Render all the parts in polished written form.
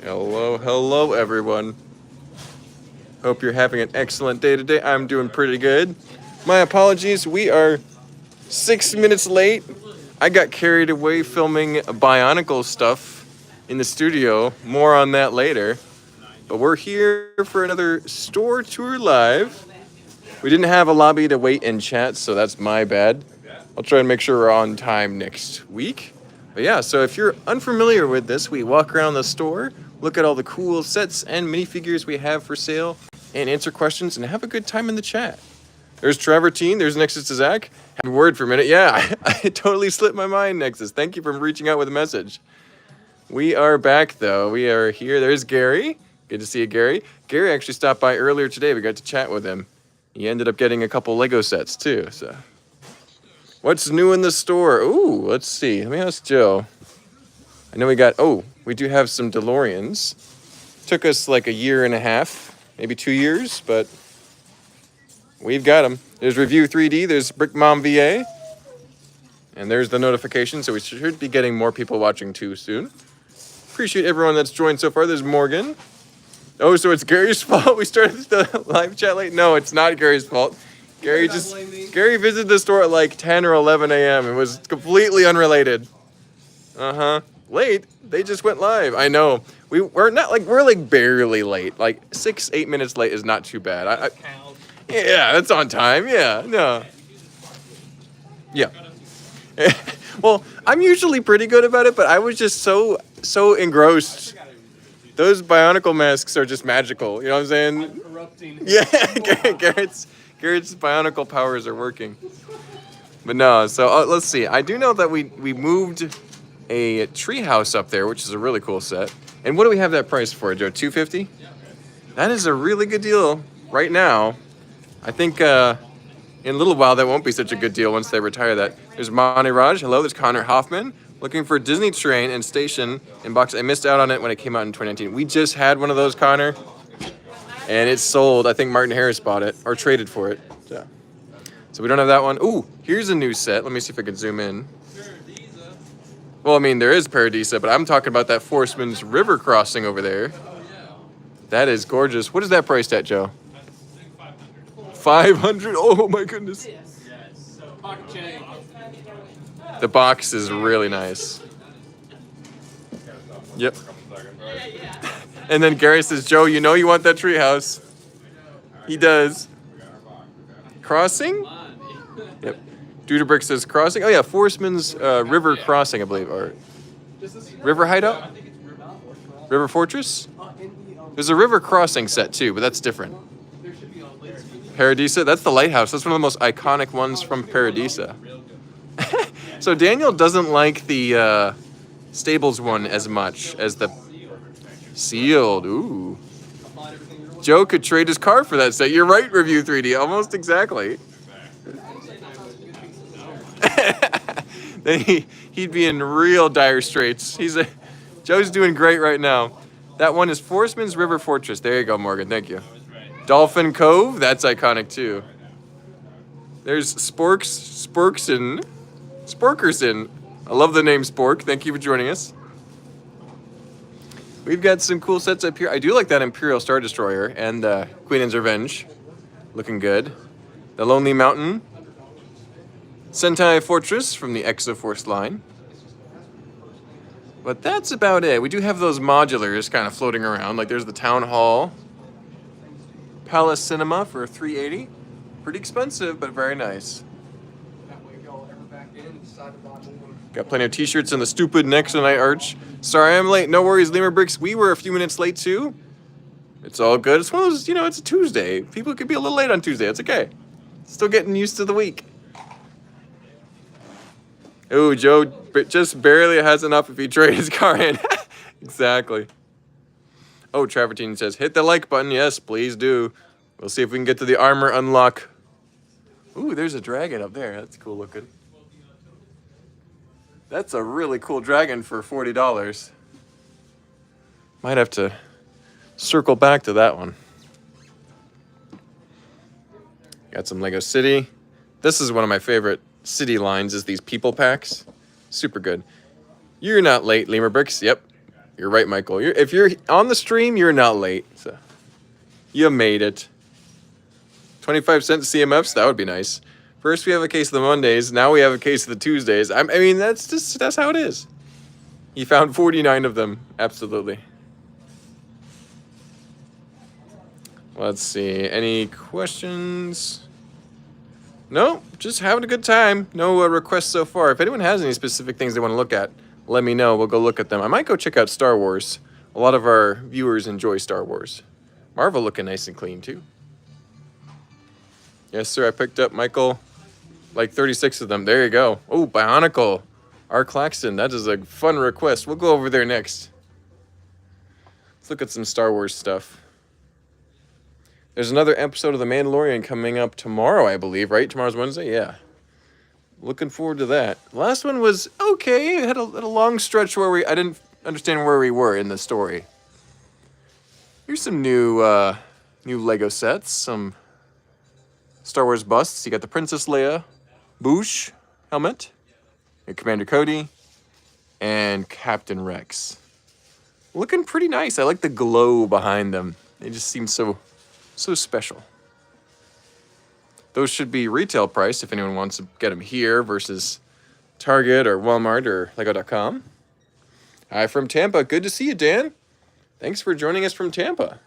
Hello everyone. Hope you're having an excellent day today. I'm doing pretty good. My apologies, we are 6 minutes late. I got carried away filming Bionicle stuff in the studio. More on that later. But we're here for another store tour live. We didn't have a lobby to wait and chat, so that's my bad. I'll try and make sure we're on time next week. But yeah, so if you're unfamiliar with this, we walk around the store, look at all the cool sets and minifigures we have for sale, and answer questions and have a good time in the chat. There's Travertine, there's Nexus to Zach. Have a word for a minute. Yeah, I totally slipped my mind, Nexus. Thank you for reaching out with a message. We are back though. We are here. There's Gary. Good to see you, Gary. Gary actually stopped by earlier today. We got to chat with him. He ended up getting a couple Lego sets too, so. What's new in the store? Ooh, let's see. Let me ask Joe. I know we do have some DeLoreans. Took us like a year and a half, maybe 2 years, but we've got them. There's Review 3D, there's Brick Mom VA, and there's the notification, so we should be getting more people watching too soon. Appreciate everyone that's joined so far. There's Morgan. Oh, so it's Gary's fault we started the live chat late? No, it's not Gary's fault. Gary visited the store at like 10 or 11 a.m. It was completely unrelated. Late? They just went live. I know. We're like barely late. Like 6-8 minutes late is not too bad. Yeah, that's on time. Yeah, no. Yeah. Well, I'm usually pretty good about it, but I was just so engrossed. Those Bionicle masks are just magical. You know what I'm saying? I'm corrupting. Yeah, Garrett's Bionicle powers are working. But no, so let's see. I do know that we moved a treehouse up there, which is a really cool set. And what do we have that price for, Joe? $250? That is a really good deal right now. I think in a little while that won't be such a good deal once they retire that. There's Monty Raj. Hello, there's Connor Hoffman. Looking for Disney Train and Station in box. I missed out on it when it came out in 2019. We just had one of those, Connor. And it's sold. I think Martin Harris bought it or traded for it. So we don't have that one. Ooh, here's a new set. Let me see if I can zoom in. Well, I mean, there is Paradisa, but I'm talking about that Forceman's River crossing over there. That is gorgeous. What is that priced at, Joe? 500. Oh my goodness. The box is really nice. Yep. And then Gary says, Joe, you know you want that treehouse. He does. Crossing? Yep. Duderbrick says crossing. Oh yeah, Forceman's River Crossing, I believe. Or River Hideout? River Fortress? There's a River Crossing set too, but that's different. Paradisa, that's the lighthouse. That's one of the most iconic ones from Paradisa. So Daniel doesn't like the Stables one as much as the Sealed. Ooh. Joe could trade his car for that set. You're right, Review 3D. Almost exactly. Then he'd be in real dire straits. Joe's doing great right now. That one is Forceman's River Fortress. There you go, Morgan. Thank you. Dolphin Cove. That's iconic too. There's Sporkerson. I love the name Spork. Thank you for joining us. We've got some cool sets up here. I do like that Imperial Star Destroyer and Queen Anne's Revenge. Looking good. The Lonely Mountain. Sentai Fortress from the Exoforce line. But that's about it. We do have those modulars kind of floating around. Like there's the Town Hall. Palace Cinema for $380. Pretty expensive, but very nice. Got plenty of t-shirts in the stupid Next to Night Arch. Sorry I'm late. No worries, Lemur Bricks. We were a few minutes late too. It's all good. It's one of those, it's a Tuesday. People could be a little late on Tuesday. It's okay. Still getting used to the week. Ooh, Joe just barely has enough if he trades his car in. Exactly. Oh, Travertine says, hit the like button. Yes, please do. We'll see if we can get to the armor unlock. Ooh, there's a dragon up there. That's cool looking. That's a really cool dragon for $40. Might have to circle back to that one. Got some Lego City. This is one of my favorite city lines, is these people packs. Super good. You're not late, Lemur Bricks. Yep. You're right, Michael. If you're on the stream, you're not late. So you made it. 25-cent CMFs, that would be nice. First we have a case of the Mondays, now we have a case of the Tuesdays. I mean, that's how it is. You found 49 of them, absolutely. Let's see, any questions? No, just having a good time. No requests so far. If anyone has any specific things they want to look at, let me know. We'll go look at them. I might go check out Star Wars. A lot of our viewers enjoy Star Wars. Marvel looking nice and clean too. Yes, sir, I picked up, Michael, like 36 of them. There you go. Oh, Bionicle. R. Claxton, that is a fun request. We'll go over there next. Let's look at some Star Wars stuff. There's another episode of The Mandalorian coming up tomorrow, I believe, right? Tomorrow's Wednesday? Yeah. Looking forward to that. The last one was okay. It had a long stretch where I didn't understand where we were in the story. Here's some new Lego sets, some Star Wars busts. You got the Princess Leia, Boushh helmet, and Commander Cody, and Captain Rex. Looking pretty nice. I like the glow behind them. They just seem so special. Those should be retail price if anyone wants to get them here versus Target or Walmart or Lego.com. Hi from Tampa. Good to see you, Dan. Thanks for joining us from Tampa.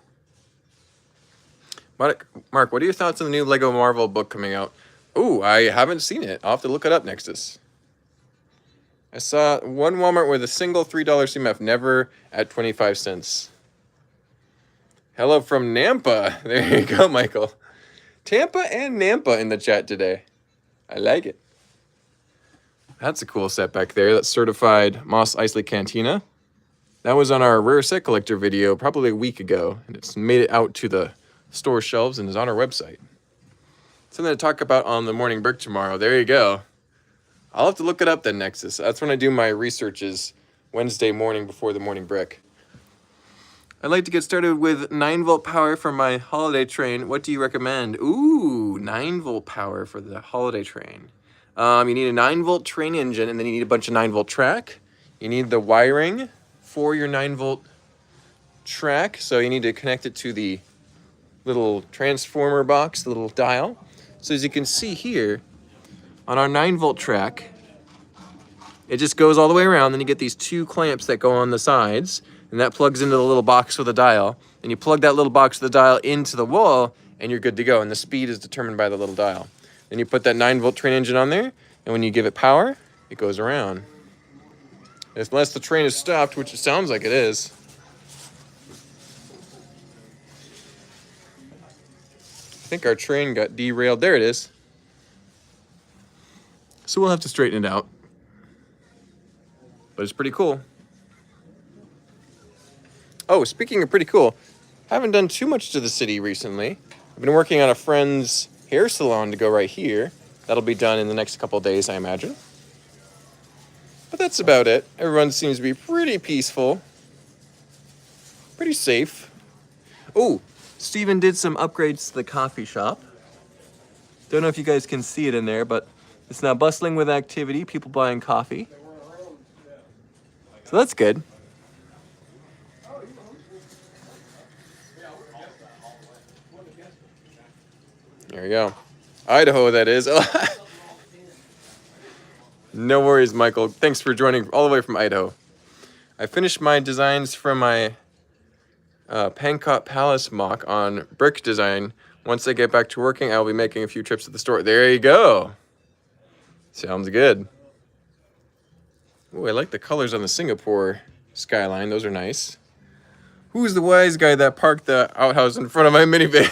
Mark, what are your thoughts on the new Lego Marvel book coming out? Ooh, I haven't seen it. I'll have to look it up, Nexus. I saw one Walmart with a single $3 CMF, never at 25 cents. Hello from Nampa. There you go, Michael. Tampa and Nampa in the chat today. I like it. That's a cool set back there. That's certified Mos Eisley Cantina. That was on our Rare Set Collector video probably a week ago, and it's made it out to the store shelves and is on our website. Something to talk about on the Morning Brick tomorrow. There you go. I'll have to look it up then, Nexus. That's when I do my researches Wednesday morning before the Morning Brick. I'd like to get started with 9-volt power for my holiday train. What do you recommend? Ooh, 9-volt power for the holiday train. You need a 9-volt train engine, and then you need a bunch of 9-volt track. You need the wiring for your 9-volt track, so you need to connect it to the little transformer box, the little dial. So as you can see here, on our 9-volt track, it just goes all the way around. Then you get these 2 clamps that go on the sides, and that plugs into the little box with the dial. And you plug that little box with the dial into the wall, and you're good to go. And the speed is determined by the little dial. Then you put that 9-volt train engine on there, and when you give it power, it goes around. Unless the train is stopped, which it sounds like it is. I think our train got derailed. There it is. So we'll have to straighten it out. But it's pretty cool. Oh, speaking of pretty cool, haven't done too much to the city recently. I've been working on a friend's hair salon to go right here. That'll be done in the next couple of days, I imagine. But that's about it. Everyone seems to be pretty peaceful. Pretty safe. Oh, Steven did some upgrades to the coffee shop. Don't know if you guys can see it in there, but it's now bustling with activity, people buying coffee. So that's good. There we go. Idaho, that is. No worries, Michael. Thanks for joining all the way from Idaho. I finished my designs from my Pankot Palace mock on brick design. Once I get back to working, I'll be making a few trips to the store. There you go. Sounds good. Ooh, I like the colors on the Singapore skyline. Those are nice. Who's the wise guy that parked the outhouse in front of my minivan?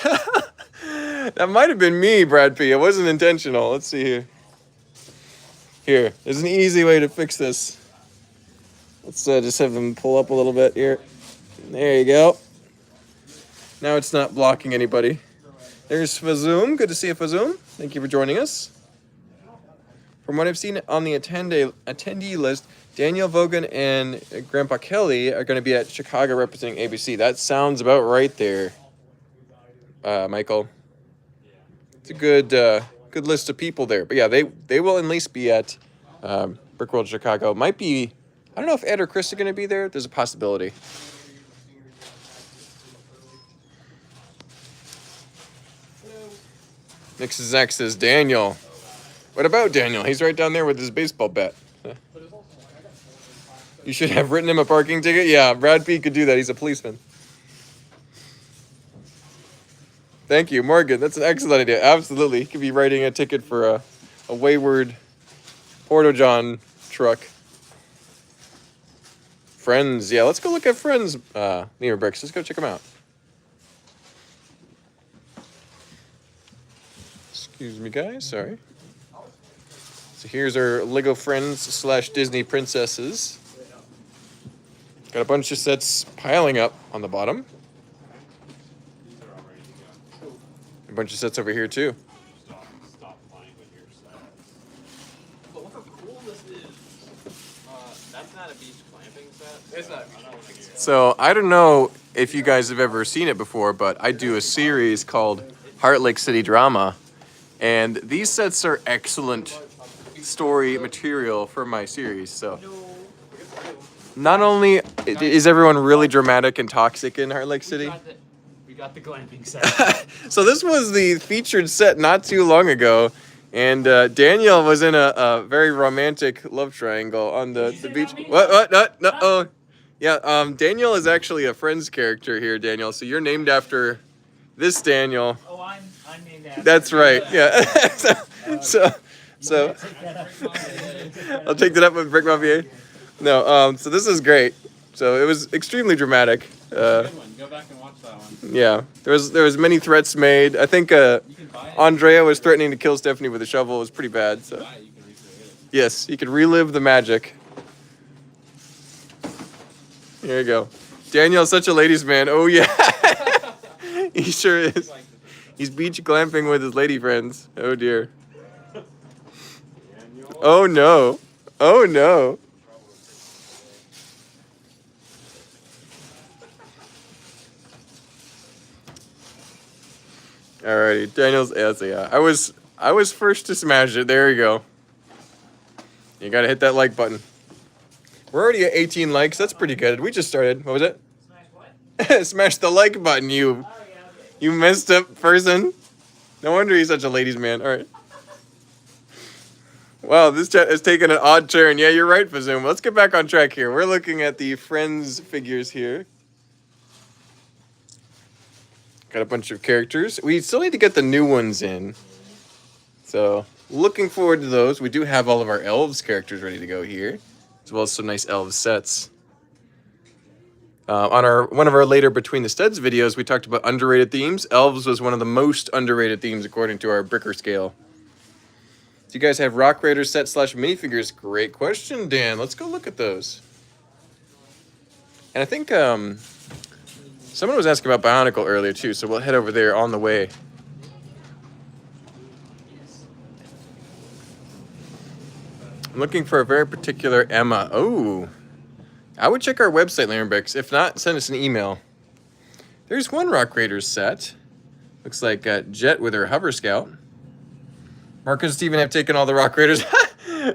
That might have been me, Brad P. It wasn't intentional. Let's see here. Here, there's an easy way to fix this. Let's just have them pull up a little bit here. There you go. Now it's not blocking anybody. There's Fazoom. Good to see you, Fazoom. Thank you for joining us. From what I've seen on the attendee list, Daniel Vogan and Grandpa Kelly are going to be at Chicago representing ABC. That sounds about right there, Michael. It's a good list of people there. But yeah, they will at least be at Brickworld Chicago. Might be I don't know if Ed or Chris are going to be there. There's a possibility. Nix's Zach says, Daniel. What about Daniel? He's right down there with his baseball bat. You should have written him a parking ticket. Yeah, Brad P could do that. He's a policeman. Thank you, Morgan. That's an excellent idea. Absolutely. He could be writing a ticket for a wayward Porta-John truck. Friends. Yeah, let's go look at Friends, Neighbor Bricks. Let's go check them out. Excuse me, guys. Sorry. So here's our Lego Friends / Disney Princesses. Got a bunch of sets piling up on the bottom. A bunch of sets over here too. Stop playing with your set. But look how cool this is. That's not a beach clamping set. It's not a beach. So I don't know if you guys have ever seen it before, but I do a series called Heart Lake City Drama, and these sets are excellent story material for my series. So not only is everyone really dramatic and toxic in Heart Lake City. We got the glamping set. So this was the featured set not too long ago, and Daniel was in a very romantic love triangle on the beach. What? No. Oh, yeah. Daniel is actually a Friends character here, Daniel. So you're named after this Daniel. Oh, I'm named after. That's right. Yeah. so I'll take that up with Brick Mafia. No. So this is great. So it was extremely dramatic. Good one. Go back and watch that one. Yeah, there was many threats made. I think Andrea was threatening to kill Stephanie with a shovel. It was pretty bad. So yes, you could relive the magic. Here you go. Daniel's such a ladies' man. Oh yeah, he sure is. He's beach glamping with his lady friends. Oh dear. Oh no. Oh no. Alrighty, Daniel's yeah. I was first to smash it. There you go. You gotta hit that like button. We're already at 18 likes. That's pretty good. We just started. What was it? Smash what? Smash the like button, you Oh, yeah, okay. you messed up person. No wonder he's such a ladies' man. All right. Wow, this chat has taken an odd turn. Yeah, you're right, Fazoom. Let's get back on track here. We're looking at the Friends figures here. Got a bunch of characters. We still need to get the new ones in. So, looking forward to those. We do have all of our elves characters ready to go here, as well as some nice elves sets. On one of our later Between the Studs videos, we talked about underrated themes. Elves was one of the most underrated themes according to our Bricker scale. Do you guys have Rock Raider set / minifigures? Great question, Dan. Let's go look at those. And I think someone was asking about Bionicle earlier too, so we'll head over there on the way. I'm looking for a very particular Emma. Oh, I would check our website, Larynbrix. If not, send us an email. There's one Rock Raiders set. Looks like Jet with her Hover Scout. Mark and Steven have taken all the Rock Raiders.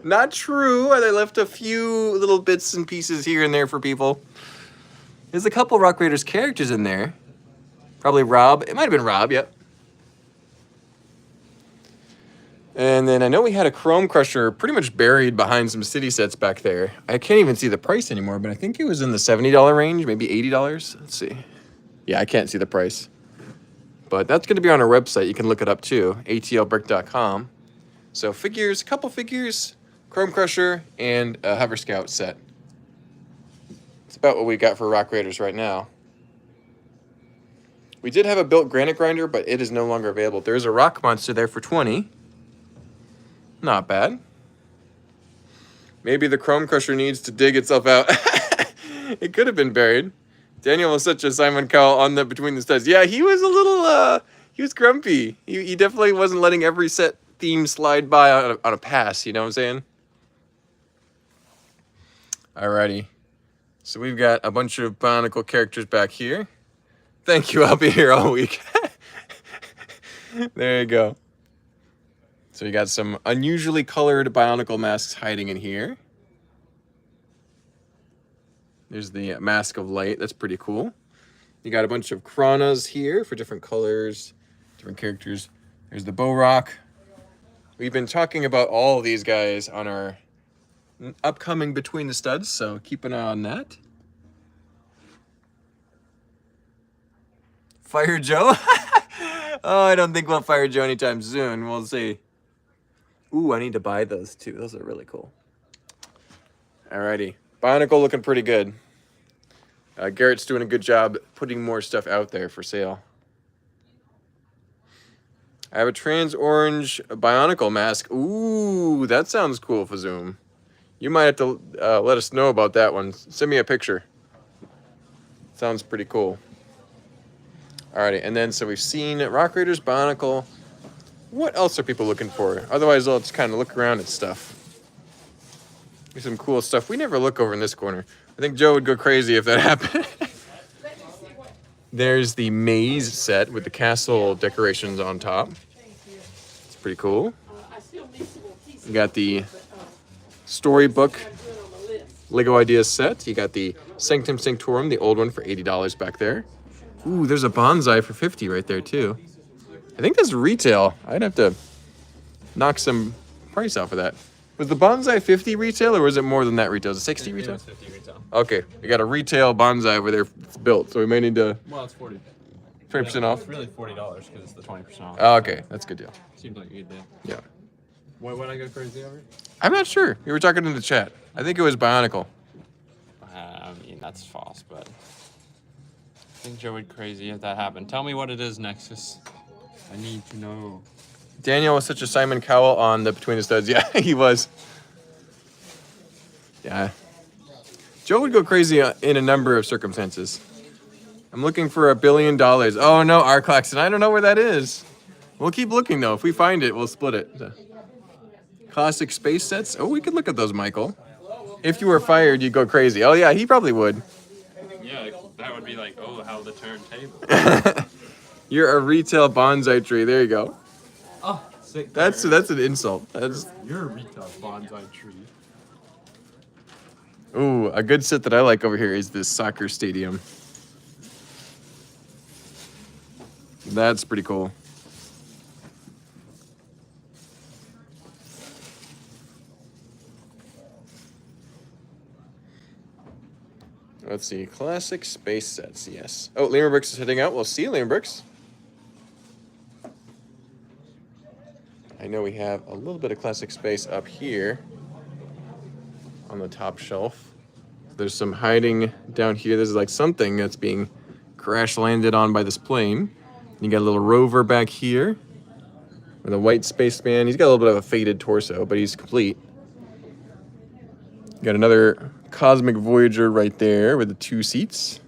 Not true. They left a few little bits and pieces here and there for people. There's a couple Rock Raiders characters in there. Probably Rob. It might have been Rob, yep. And then I know we had a Chrome Crusher pretty much buried behind some city sets back there. I can't even see the price anymore, but I think it was in the $70 range, maybe $80. Let's see. Yeah, I can't see the price. But that's going to be on our website. You can look it up too, atlbrick.com. So figures, a couple figures, Chrome Crusher, and a Hover Scout set. It's about what we got for Rock Raiders right now. We did have a built Granite Grinder, but it is no longer available. There's a Rock Monster there for $20. Not bad. Maybe the Chrome Crusher needs to dig itself out. It could have been buried. Daniel was such a Simon Cowell on the Between the Studs. Yeah, he was a little, he was grumpy. He definitely wasn't letting every set theme slide by on a pass, you know what I'm saying? Alrighty. So we've got a bunch of Bionicle characters back here. Thank you, I'll be here all week. There you go. So you got some unusually colored Bionicle masks hiding in here. There's the Mask of Light. That's pretty cool. You got a bunch of Kranas here for different colors, different characters. There's the Bohrok. We've been talking about all of these guys on our upcoming Between the Studs, so keep an eye on that. Fire Joe? Oh, I don't think we'll fire Joe anytime soon. We'll see. Ooh, I need to buy those too. Those are really cool. Alrighty. Bionicle looking pretty good. Garrett's doing a good job putting more stuff out there for sale. I have a trans orange Bionicle mask. Ooh, that sounds cool, Fazoom. You might have to let us know about that one. Send me a picture. Sounds pretty cool. Alrighty, and then so we've seen Rock Raiders, Bionicle. What else are people looking for? Otherwise, I'll just kind of look around at stuff. There's some cool stuff. We never look over in this corner. I think Joe would go crazy if that happened. There's the maze set with the castle decorations on top. It's pretty cool. You got the storybook Lego Ideas set. You got the Sanctum Sanctorum, the old one for $80 back there. Ooh, there's a bonsai for $50 right there too. I think that's retail. I'd have to knock some price off of that. Was the bonsai 50 retail or was it more than that retail? Was it 60 retail? 50 retail. Okay, we got a retail bonsai over there. It's built, so we may need to Well, it's 40. 20% off. It's really $40 because it's the 20% off. Oh, okay, that's a good deal. Seems like a good deal. Yeah. What would I go crazy over? I'm not sure. You were talking in the chat. I think it was Bionicle. I mean, that's false, but I think Joe would crazy if that happened. Tell me what it is, Nexus. I need to know. Daniel was such a Simon Cowell on the Between the Studs. Yeah, he was. Yeah. Joe would go crazy in a number of circumstances. I'm looking for $1 billion. Oh no, R. Claxton. I don't know where that is. We'll keep looking though. If we find it, we'll split it. Classic space sets. Oh, we could look at those, Michael. If you were fired, you'd go crazy. Oh yeah, he probably would. Yeah, that would be like, oh, how the turntable. You're a retail bonsai tree. There you go. Oh, sick. That's an insult. That's You're a retail bonsai tree. ooh, a good set that I like over here is this soccer stadium. That's pretty cool. Let's see, classic space sets, yes. Oh, Lemur Bricks is heading out. We'll see you, Lemur Bricks. I know we have a little bit of classic space up here on the top shelf. There's some hiding down here. There's like something that's being crash landed on by this plane. You got a little rover back here with a white spaceman. He's got a little bit of a faded torso, but he's complete. You got another Cosmic Voyager right there with the 2 seats.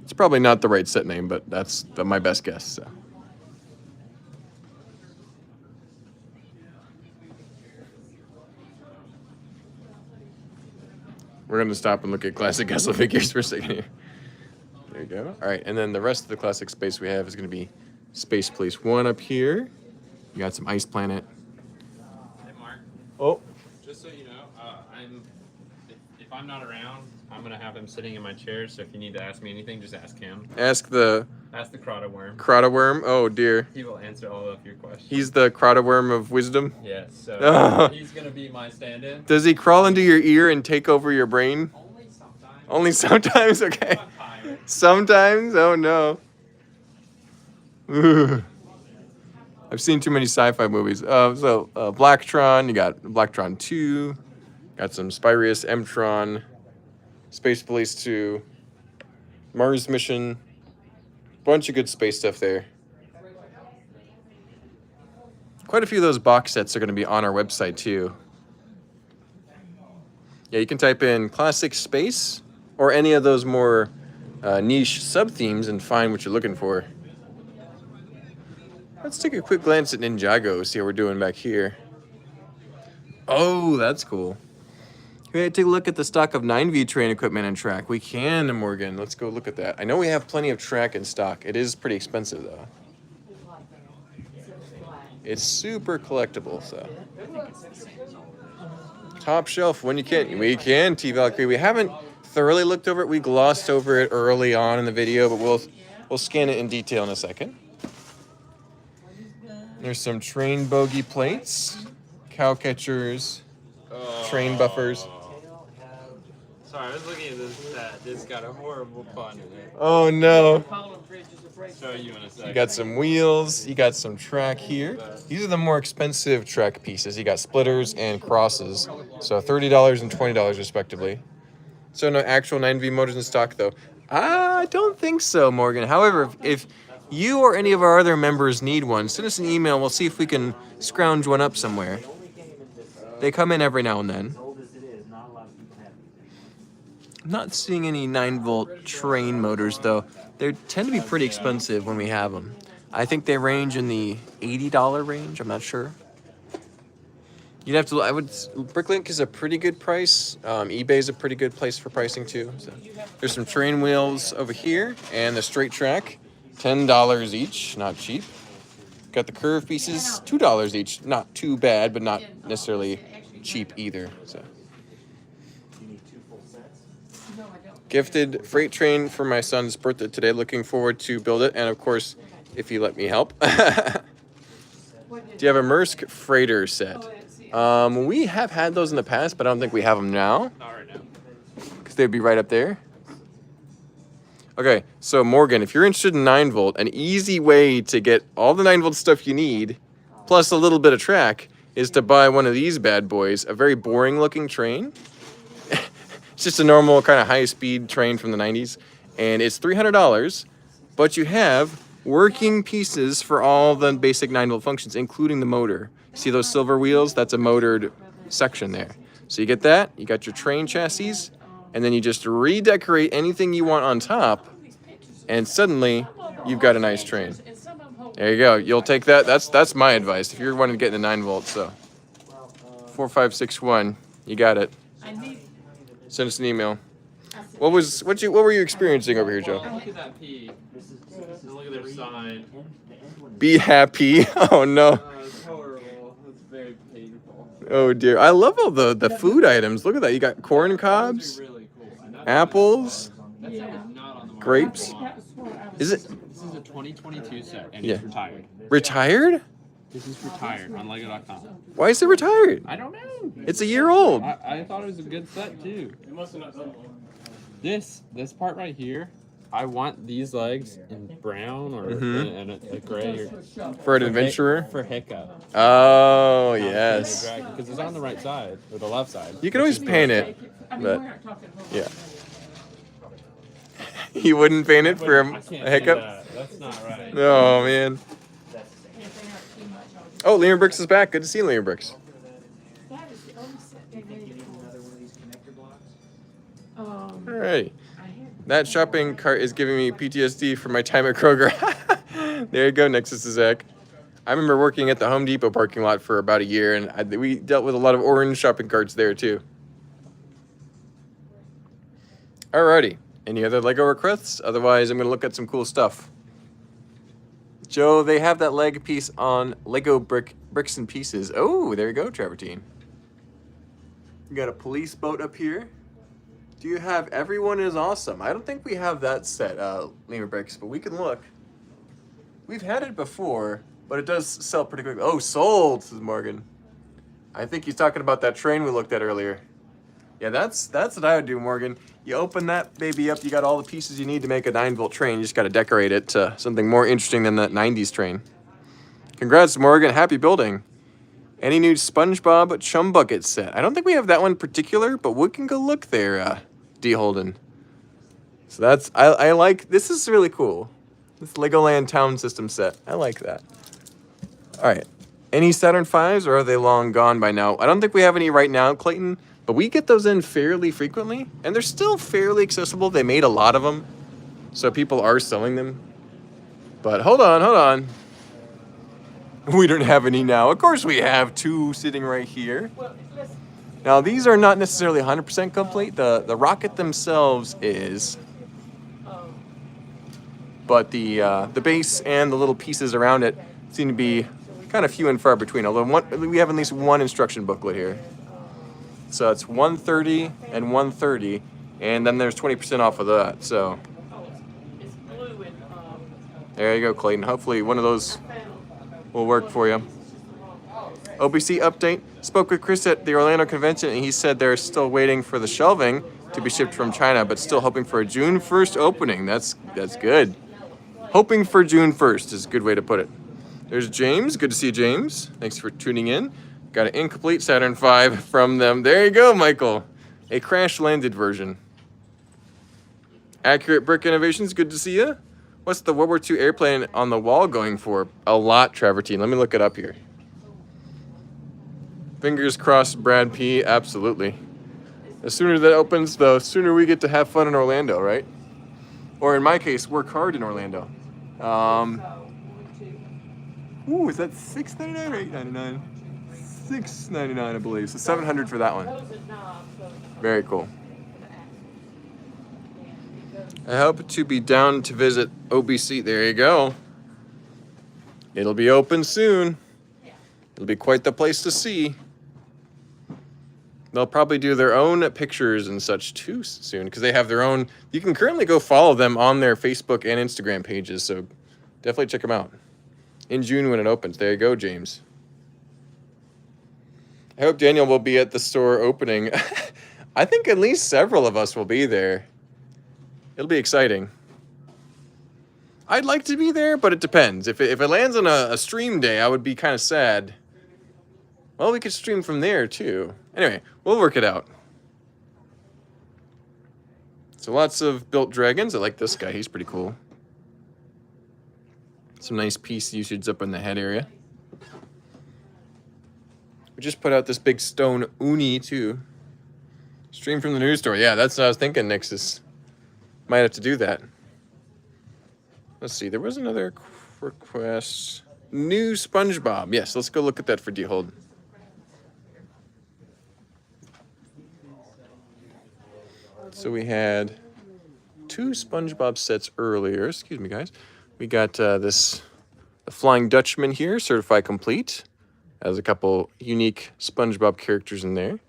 It's probably not the right set name, but that's my best guess. So. We're going to stop and look at classic Kessel figures for a second here. There you go. All right, and then the rest of the classic space we have is going to be Space Police 1 up here. You got some Ice Planet. Hey, Mark. Oh. Just so you know, if I'm not around, I'm gonna have him sitting in my chair. So if you need to ask me anything, just ask him. Ask the Crota Worm. Crota Worm. Oh dear. He will answer all of your questions. He's the Crota Worm of wisdom. Yes. So he's gonna be my stand-in. Does he crawl into your ear and take over your brain? Only sometimes. Only sometimes. Okay. I'm tired. Sometimes. Oh no. Ooh. I've seen too many sci-fi movies. Blacktron. You got Blacktron 2. Got some Spyrius, Mtron, Space Police 2, Mars Mission. Bunch of good space stuff there. Quite a few of those box sets are going to be on our website too. Yeah, you can type in classic space or any of those more niche sub-themes and find what you're looking for. Let's take a quick glance at Ninjago, see how we're doing back here. Oh, that's cool. Can we take a look at the stock of 9V train equipment and track? We can, Morgan. Let's go look at that. I know we have plenty of track in stock. It is pretty expensive, though. It's super collectible, so. Top shelf when you can. We can, T-Valkyrie. We haven't thoroughly looked over it. We glossed over it early on in the video, but we'll scan it in detail in a second. There's some train bogey plates, cow catchers, train buffers. Sorry, I was looking at this set. It's got a horrible pun in it. Oh no. Show you in a second. You got some wheels, you got some track here. These are the more expensive track pieces. You got splitters and crosses. So $30 and $20 respectively. So no actual 9V motors in stock though. I don't think so, Morgan. However, if you or any of our other members need one, send us an email. We'll see if we can scrounge one up somewhere. They come in every now and then. I'm not seeing any 9-volt train motors though. They tend to be pretty expensive when we have them. I think they range in the $80 range. I'm not sure. You'd have to. Bricklink is a pretty good price. eBay is a pretty good place for pricing too. So there's some train wheels over here and the straight track, $10 each, not cheap. Got the curve pieces, $2 each, not too bad, but not necessarily cheap either. So. Gifted freight train for my son's birthday today. Looking forward to build it, and of course, if you let me help. Do you have a Maersk freighter set? We have had those in the past, but I don't think we have them now. Not right now. Because they'd be right up there. Okay, so Morgan, if you're interested in 9-volt, an easy way to get all the 9-volt stuff you need, plus a little bit of track, is to buy one of these bad boys. A very boring looking train. It's just a normal kind of high-speed train from the 90s, and it's $300, but you have working pieces for all the basic 9-volt functions, including the motor. See those silver wheels? That's a motored section there. So you get that, you got your train chassis, and then you just redecorate anything you want on top, and suddenly you've got a nice train. There you go. You'll take that. That's my advice if you're wanting to get in the 9-volt. So 4561, you got it. Send us an email. What were you experiencing over here, Joe? Look at that P. And look at their sign. Be happy. Oh no. It's horrible. It's very painful. Oh dear. I love all the food items. Look at that. You got corn cobs, Really cool. And that's apples, that set is not on the market. grapes. Is it This is a 2022 set, and Yeah. it's retired. retired? This is retired on Lego.com. Why is it retired? I don't know. It's a year old. I thought it was a good set too. This part right here, I want these legs in brown or in a gray or For an adventurer? for Hiccup. Oh, yes. Because it's on the right side or the left side. You can always paint it, but yeah. You wouldn't paint it for I a can't do hiccup? that. That's not right. Oh, man. Oh, Lemur Bricks is back. Good to see you, Lemur Bricks. Alright. That shopping cart is giving me PTSD from my time at Kroger. There you go, Nexus to Zach. I remember working at the Home Depot parking lot for about a year, and we dealt with a lot of orange shopping carts there, too. Alrighty. Any other Lego requests? Otherwise, I'm going to look at some cool stuff. Joe, they have that leg piece on Lego Bricks and Pieces. Oh, there you go, Travertine. You got a police boat up here. Do you have Everyone is Awesome? I don't think we have that set, Lemur Bricks, but we can look. We've had it before, but it does sell pretty quickly. Oh, sold, says Morgan. I think he's talking about that train we looked at earlier. Yeah, that's what I would do, Morgan. You open that baby up, you got all the pieces you need to make a 9-volt train. You just got to decorate it to something more interesting than that 90s train. Congrats, Morgan. Happy building. Any new SpongeBob Chum Bucket set? I don't think we have that one in particular, but we can go look there, D. Holden. So that's, I like, this is really cool. This Legoland Town System set. I like that. All right. Any Saturn V's, or are they long gone by now? I don't think we have any right now, Clayton, but we get those in fairly frequently, and they're still fairly accessible. They made a lot of them, so people are selling them. But hold on. We don't have any now. Of course we have two sitting right here. Now these are not necessarily 100% complete. The rocket themselves is, but the base and the little pieces around it seem to be kind of few and far between. Although we have at least one instruction booklet here. So it's 130 and 130, And then there's 20% off of that. So It's blue and there you go, Clayton. Hopefully one of those will work for you. OBC update. Spoke with Chris at the Orlando convention, and he said they're still waiting for the shelving to be shipped from China, but still hoping for a June 1st opening. That's good. Hoping for June 1st is a good way to put it. There's James. Good to see you, James. Thanks for tuning in. Got an incomplete Saturn V from them. There you go, Michael. A crash-landed version. Accurate Brick Innovations. Good to see you. What's the World War II airplane on the wall going for? A lot, Travertine. Let me look it up here. Fingers crossed, Brad P. Absolutely. The sooner that opens, the sooner we get to have fun in Orlando, right? Or in my case, work hard in Orlando. Ooh, is that $6.99 or $8.99? $6.99, I believe. So $700 for that one. Very cool. I hope to be down to visit OBC. There you go. It'll be open soon. It'll be quite the place to see. They'll probably do their own pictures and such too soon because they have their own. You can currently go follow them on their Facebook and Instagram pages, so definitely check them out. In June when it opens. There you go, James. I hope Daniel will be at the store opening. I think at least several of us will be there. It'll be exciting. I'd like to be there, but it depends. If it lands on a stream day, I would be kind of sad. Well, we could stream from there, too. Anyway, we'll work it out. So lots of built dragons. I like this guy. He's pretty cool. Some nice piece usage up in the head area. We just put out this big stone uni, too. Stream from the news store. Yeah, that's what I was thinking, Nexus. Might have to do that. Let's see. There was another request. New SpongeBob. Yes, let's go look at that for D-Hold. So we had 2 SpongeBob sets earlier. Excuse me, guys. We got the Flying Dutchman here, certified complete. Has a couple unique SpongeBob characters in there.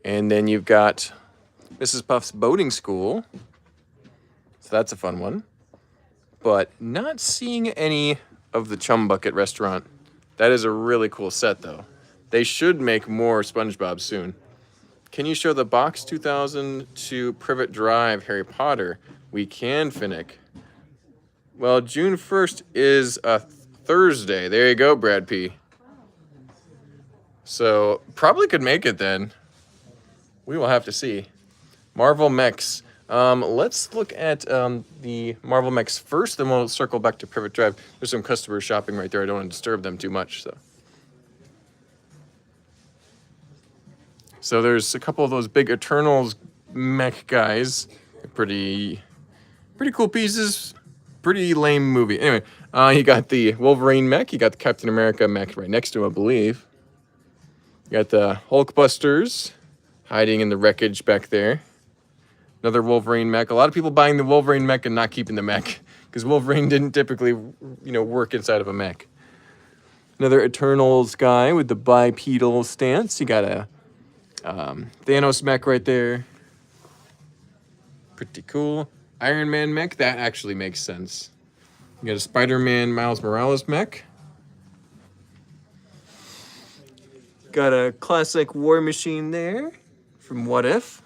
And then you've got Mrs. Puff's Boating School. So that's a fun one. But not seeing any of the Chum Bucket restaurant. That is a really cool set, though. They should make more SpongeBob soon. Can you show the box 2000 to Privet Drive Harry Potter? We can, Finnick. Well, June 1st is a Thursday. There you go, Brad P. So, probably could make it then. We will have to see. Marvel Mechs. Let's look at the Marvel Mechs first, then we'll circle back to Privet Drive. There's some customers shopping right there. I don't want to disturb them too much, So there's a couple of those big Eternals mech guys. Pretty cool pieces. Pretty lame movie. Anyway, you got the Wolverine mech. You got the Captain America mech right next to him, I believe. You got the Hulkbusters hiding in the wreckage back there. Another Wolverine mech. A lot of people buying the Wolverine mech and not keeping the mech because Wolverine didn't typically, work inside of a mech. Another Eternals guy with the bipedal stance. You got a Thanos mech right there. Pretty cool. Iron Man mech. That actually makes sense. You got a Spider-Man Miles Morales mech. Got a classic War Machine there from What If.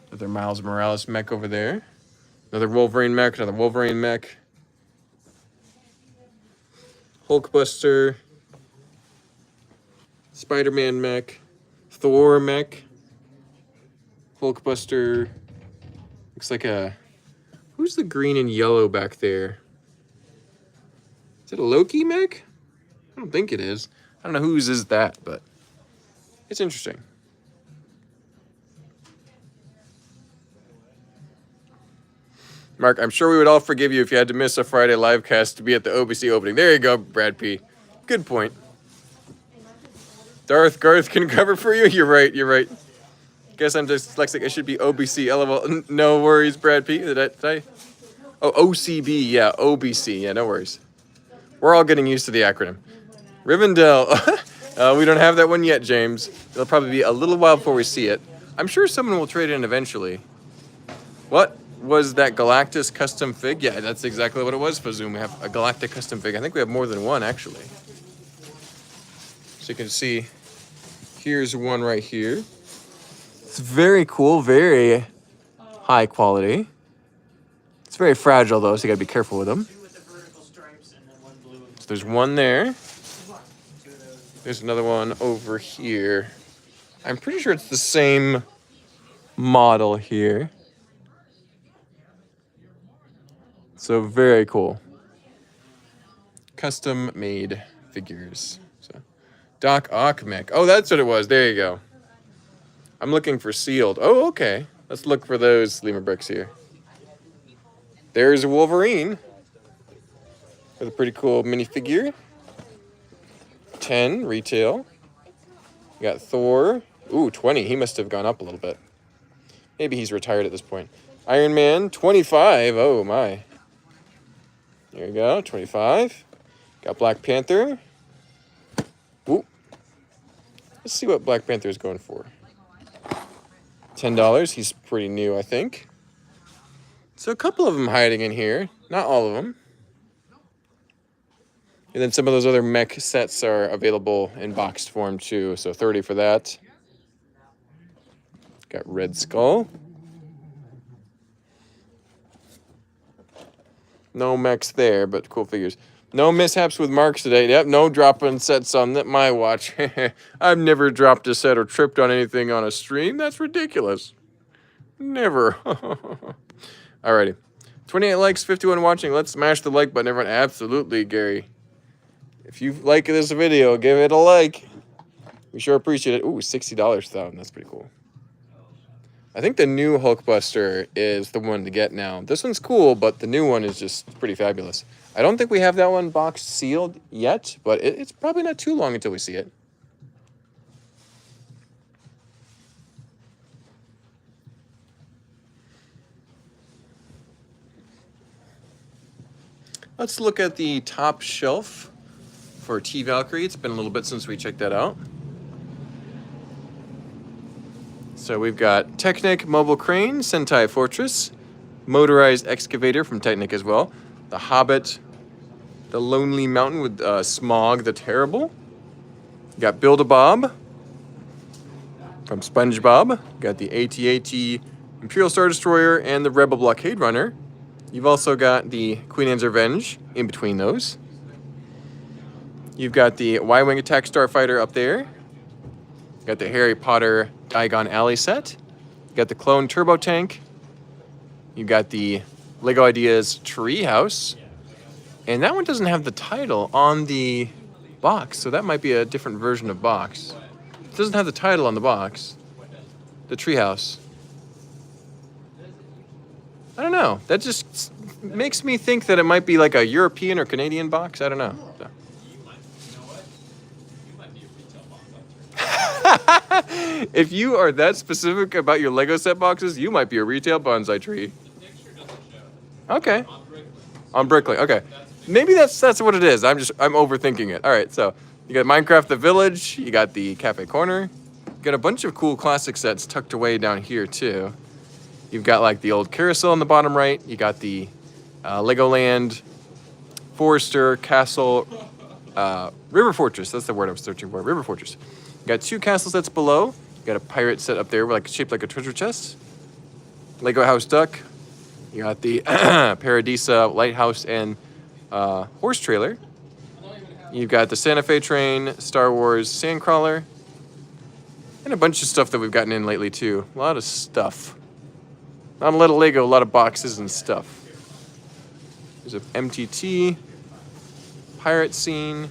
Another Miles Morales mech over there. Another Wolverine mech. Another Wolverine mech. Hulkbuster. Spider-Man mech. Thor mech. Hulkbuster. Looks like a... Who's the green and yellow back there? Is it a Loki mech? I don't think it is. I don't know whose is that, but it's interesting. Mark, I'm sure we would all forgive you if you had to miss a Friday live cast to be at the OBC opening. There you go, Brad P. Good point. Garth can cover for you? You're right. Guess I'm dyslexic. It should be OBC. LOL. No worries, Brad P. Did I? Oh, OCB. Yeah, OBC. Yeah, no worries. We're all getting used to the acronym. Rivendell. We don't have that one yet, James. It'll probably be a little while before we see it. I'm sure someone will trade in eventually. What was that Galactus custom fig? Yeah, that's exactly what it was, Fazoom. We have a Galactic custom fig. I think we have more than one, actually. So you can see, here's one right here. It's very cool, very high quality. It's very fragile, though, so you gotta be careful with them. So there's one there. There's another one over here. I'm pretty sure it's the same model here. So very cool. Custom made figures. So Doc Ock mech. Oh, that's what it was. There you go. I'm looking for sealed. Oh, okay. Let's look for those Lima bricks here. There's a Wolverine with a pretty cool minifigure. 10 retail. You got Thor. Ooh, 20. He must have gone up a little bit. Maybe he's retired at this point. Iron Man, 25. Oh, my. There you go, 25. Got Black Panther. Ooh. Let's see what Black Panther is going for. $10. He's pretty new, I think. So a couple of them hiding in here. Not all of them. And then some of those other mech sets are available in boxed form too. So 30 for that. Got Red Skull. No mechs there, but cool figures. No mishaps with marks today. Yep, no dropping sets on my watch. I've never dropped a set or tripped on anything on a stream. That's ridiculous. Never. Alrighty. 28 likes, 51 watching. Let's smash the like button, everyone. Absolutely, Gary. If you like this video, give it a like. We sure appreciate it. Ooh, $60 though. That's pretty cool. I think the new Hulkbuster is the one to get now. This one's cool, but the new one is just pretty fabulous. I don't think we have that one boxed sealed yet, but it's probably not too long until we see it. Let's look at the top shelf for T-Valkyrie. It's been a little bit since we checked that out. So we've got Technic Mobile Crane, Sentai Fortress, Motorized Excavator from Technic as well, The Hobbit, The Lonely Mountain with Smog the Terrible. You got Build-A-Bob from SpongeBob. You got the AT-AT Imperial Star Destroyer and the Rebel Blockade Runner. You've also got the Queen Anne's Revenge in between those. You've got the Y-Wing Attack Starfighter up there. You got the Harry Potter Diagon Alley set. You got the Clone Turbo Tank. You got the Lego Ideas Treehouse. And that one doesn't have the title on the box, so that might be a different version of box. It doesn't have the title on the box. The Treehouse. I don't know. That just makes me think that it might be like a European or Canadian box. I don't know. So. If you are that specific about your Lego set boxes, you might be a retail bonsai tree. Okay. On Bricklink. Okay. Maybe that's what it is. I'm overthinking it. All right. So you got Minecraft The Village. You got the Cafe Corner. You got a bunch of cool classic sets tucked away down here too. You've got like the old carousel on the bottom right. You got the Legoland, Forester, Castle, River Fortress. That's the word I was searching for. River Fortress. You got two castle sets below. You got a pirate set up there, like shaped like a treasure chest. Lego House Duck. You got the Paradisa Lighthouse and horse trailer. You've got the Santa Fe train, Star Wars Sandcrawler, and a bunch of stuff that we've gotten in lately too. A lot of stuff. Not a lot of Lego, a lot of boxes and stuff. There's a MTT, pirate scene,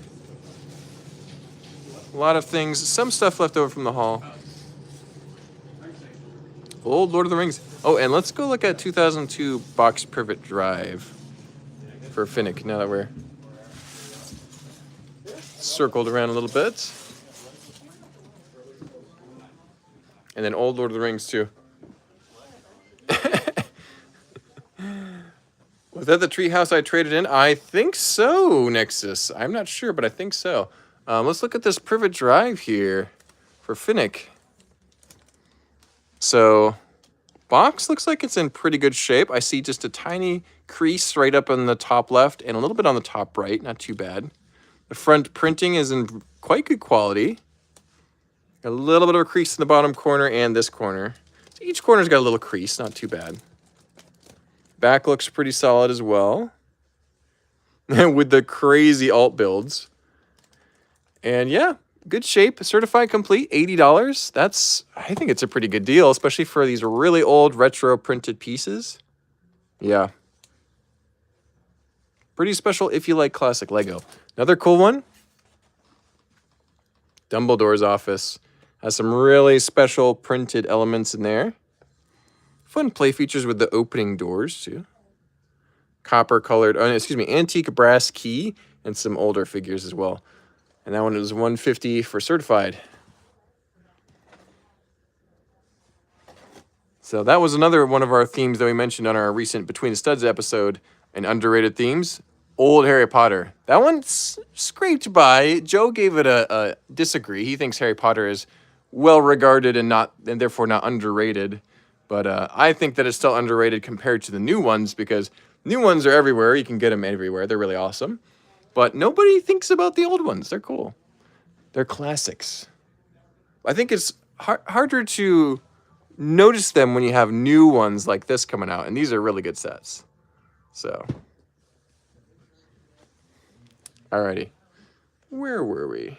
a lot of things. Some stuff left over from the hall. Old Lord of the Rings. Oh, and let's go look at 2002 Box Privet Drive for Finnick now that we're circled around a little bit. And then Old Lord of the Rings too. Was that the treehouse I traded in? I think so, Nexus. I'm not sure, but I think so. Let's look at this Privet Drive here for Finnick. So, Box looks like it's in pretty good shape. I see just a tiny crease right up on the top left and a little bit on the top right. Not too bad. The front printing is in quite good quality. A little bit of a crease in the bottom corner and this corner. So each corner's got a little crease, not too bad. Back looks pretty solid as well. With the crazy alt builds. And yeah, good shape, certified complete, $80. I think it's a pretty good deal, especially for these really old retro printed pieces. Yeah. Pretty special if you like classic Lego. Another cool one. Dumbledore's office. Has some really special printed elements in there. Fun play features with the opening doors too. Copper colored, antique brass key and some older figures as well. And that one is $150 for certified. So that was another one of our themes that we mentioned on our recent Between the Studs episode, and underrated themes. Old Harry Potter. That one's scraped by. Joe gave it a disagree. He thinks Harry Potter is well regarded and therefore not underrated. But I think that it's still underrated compared to the new ones, because new ones are everywhere. You can get them everywhere. They're really awesome. But nobody thinks about the old ones. They're cool. They're classics. I think it's harder to notice them when you have new ones like this coming out. And these are really good sets. So. Alrighty. Where were we?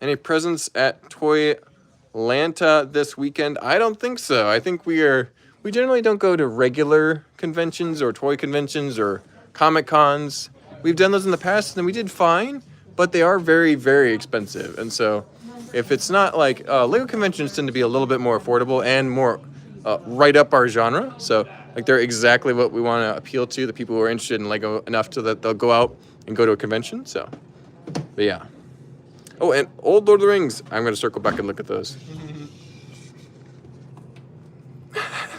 Any presents at Toylanta this weekend? I don't think so. I think we generally don't go to regular conventions or toy conventions or Comic Cons. We've done those in the past and we did fine, but they are very, very expensive. And so if it's not like, Lego conventions tend to be a little bit more affordable and more right up our genre. So like they're exactly what we want to appeal to, the people who are interested in Lego enough so that they'll go out and go to a convention. So, but yeah. Oh, and old Lord of the Rings. I'm going to circle back and look at those.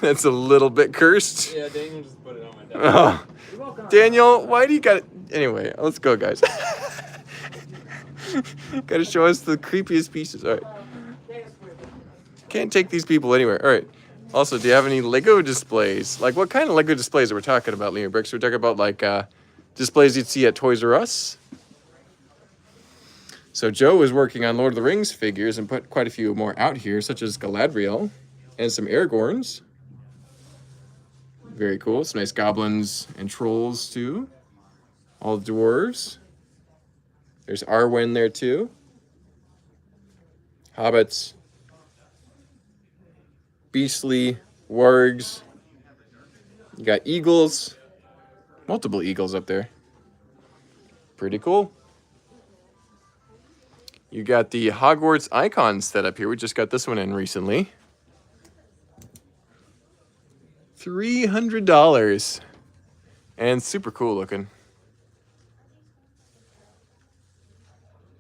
That's a little bit cursed. Yeah, Daniel just put it on my desk. Oh. Daniel, why do you got it? Anyway, let's go, guys. Got to show us the creepiest pieces. All right. Can't take these people anywhere. All right. Also, do you have any Lego displays? Like, what kind of Lego displays are we talking about, Liam Bricks? We're talking about, like, displays you'd see at Toys R Us. So Joe was working on Lord of the Rings figures and put quite a few more out here, such as Galadriel and some Aragorns. Very cool. Some nice goblins and trolls, too. All dwarves. There's Arwen there, too. Hobbits. Beastly. Wargs. You got eagles. Multiple eagles up there. Pretty cool. You got the Hogwarts icon set up here. We just got this one in recently. $300. And super cool looking.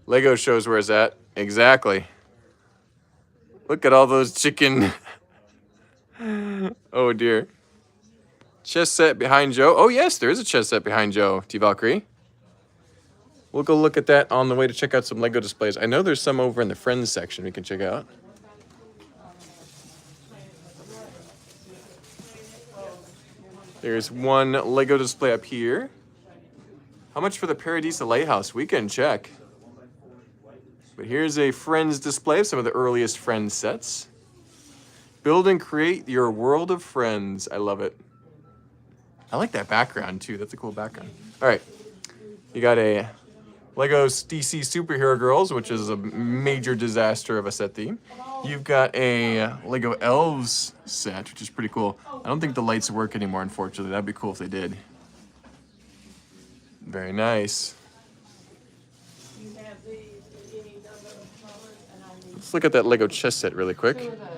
Lego shows where it's at. Exactly. Look at all those chicken. Oh dear. Chess set behind Joe. Oh yes, there is a chess set behind Joe, T. Valkyrie. We'll go look at that on the way to check out some Lego displays. I know there's some over in the Friends section we can check out. There's one Lego display up here. How much for the Paradisa Lighthouse? We can check. But here's a Friends display of some of the earliest Friends sets. Build and create your world of friends. I love it. I like that background too. That's a cool background. All right. You got a Lego DC Superhero Girls, which is a major disaster of a set theme. You've got a Lego Elves set, which is pretty cool. I don't think the lights work anymore, unfortunately. That'd be cool if they did. Very nice. You have these, any number of colors, and I need Let's look at that Lego chess set really quick. 2 of those.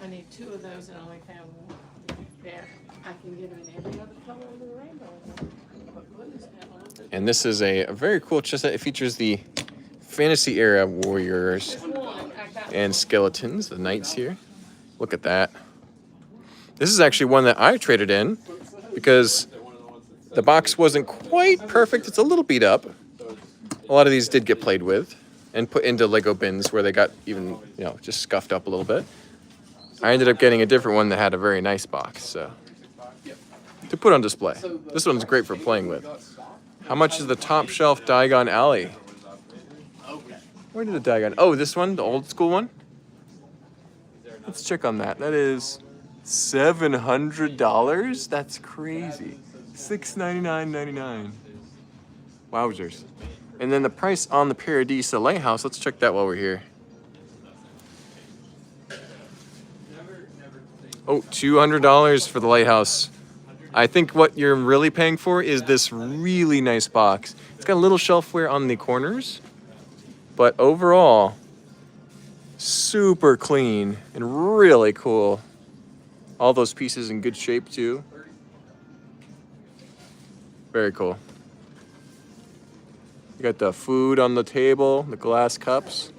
I need 2 of those, and I only found 1. There, I can get them in every other color of the rainbow. But goodness, now, look at And this is a very cool chess set. It features the Fantasy Era warriors this one. I got and skeletons, the knights here. Look at that. This is actually one that I traded in because the box wasn't quite perfect. It's a little beat up. A lot of these did get played with and put into Lego bins where they got even, just scuffed up a little bit. I ended up getting a different one that had a very nice box, so to put on display. This one's great for playing with. How much is the top shelf Diagon Alley? Where did the Diagon? Oh, this one, the old school one. Let's check on that. That is $700. That's crazy. $699.99. Wowzers. And then the price on the Paradisa Lighthouse. Let's check that while we're here. Oh, $200 for the Lighthouse. I think what you're really paying for is this really nice box. It's got a little shelfware on the corners, but overall, super clean and really cool. All those pieces in good shape too. Very cool. You got the food on the table, the glass cups,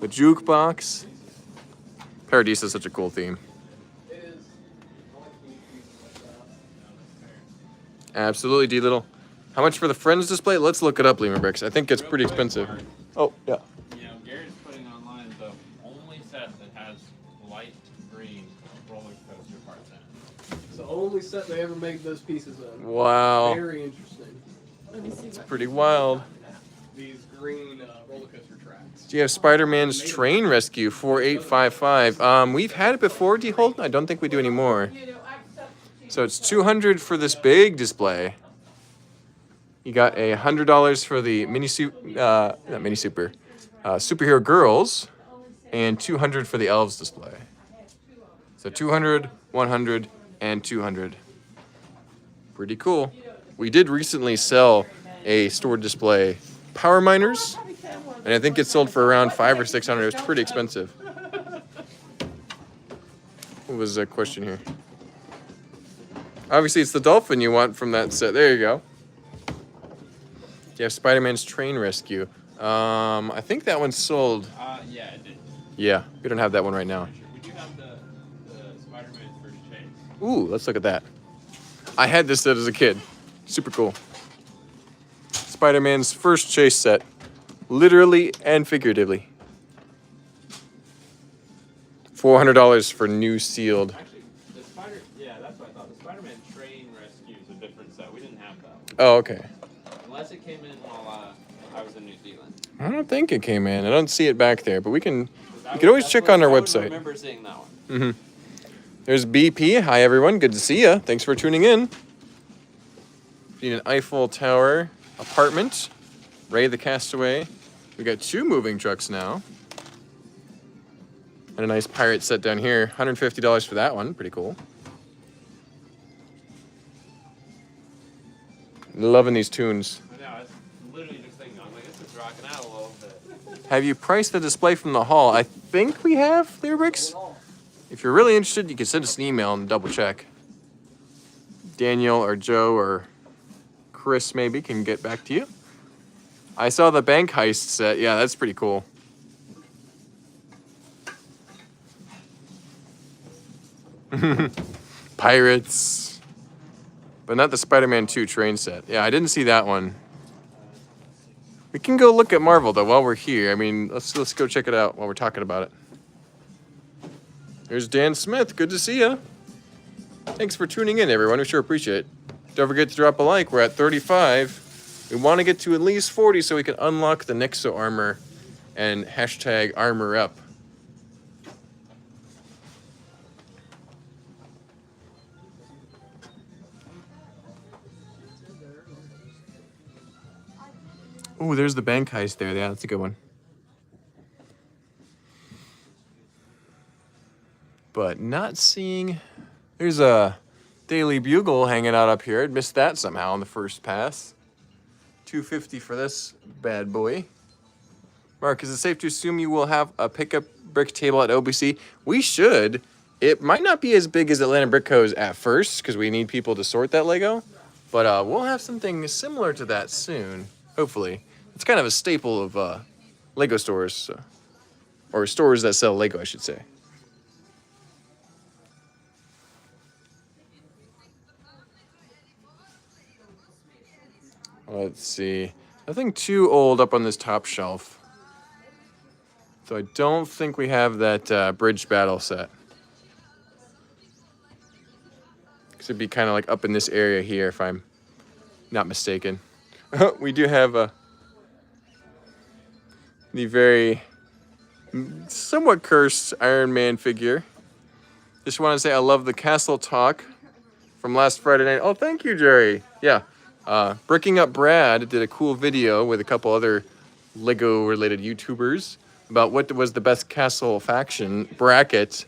the jukebox. Paradisa is such a cool theme. Absolutely, D Little. How much for the Friends display? Let's look it up, Lehman Bricks. I think it's pretty expensive. Oh, yeah. You know, Gary's putting online the only set that has light green roller coaster parts in it. It's the only set they ever made those pieces of. Wow. Very interesting. Let me see. What Pretty wild. These green roller coaster tracks. Do you have Spider-Man's Train Rescue 4855? We've had it before, D Holt. I don't think we do anymore. So it's $200 for this big display. You got $100 for the Superhero Girls, and $200 for the Elves display. So 200, 100, and 200. Pretty cool. We did recently sell a store display, Power Miners, and I think it sold for around $500 or $600. It was pretty expensive. What was the question here? Obviously, it's the dolphin you want from that set. There you go. Do you have Spider-Man's Train Rescue? I think that one's sold. Yeah, it did. Yeah, we don't have that one right now. We do have the Spider-Man's first chase. Ooh, let's look at that. I had this set as a kid. Super cool. Spider-Man's first chase set. Literally and figuratively. $400 for new sealed. Actually, that's what I thought. The Spider-Man Train Rescue is a different set. We didn't have that. Oh, okay. Unless it came in while I was in New Zealand. I don't think it came in. I don't see it back there, but we can always check on our website. I remember seeing that one. Mm-hmm. There's BP. Hi, everyone. Good to see you. Thanks for tuning in. Need an Eiffel Tower apartment. Ray the Castaway. We got 2 moving trucks now. And a nice pirate set down here. $150 for that one. Pretty cool. Loving these tunes. I know, it's literally just thinking, I'm like, this is rocking out a little bit. Have you priced the display from the hall? I think we have, Lyrics. If you're really interested, you can send us an email and double check. Daniel or Joe or Chris maybe can get back to you. I saw the Bank Heist set. Yeah, that's pretty cool. Pirates. But not the Spider-Man 2 train set. Yeah, I didn't see that one. We can go look at Marvel, though, while we're here. I mean, let's go check it out while we're talking about it. There's Dan Smith. Good to see you. Thanks for tuning in, everyone. We sure appreciate it. Don't forget to drop a like. We're at 35. We want to get to at least 40 so we can unlock the Nexo armor and hashtag armor up. Oh, there's the Bank Heist there. Yeah, that's a good one. But not seeing... There's a Daily Bugle hanging out up here. I'd missed that somehow on the first pass. $250 for this bad boy. Mark, is it safe to assume you will have a pickup brick table at OBC? We should. It might not be as big as Atlanta Brick Co's at first, because we need people to sort that Lego. But we'll have something similar to that soon, hopefully. It's kind of a staple of Lego stores, or stores that sell Lego, I should say. Let's see. Nothing too old up on this top shelf. So I don't think we have that Bridge Battle set. This would be kind of like up in this area here, if I'm not mistaken. We do have the very somewhat cursed Iron Man figure. Just want to say I love the Castle Talk from last Friday night. Oh, thank you, Jerry. Yeah. Bricking Up Brad did a cool video with a couple other Lego-related YouTubers about what was the best castle faction bracket,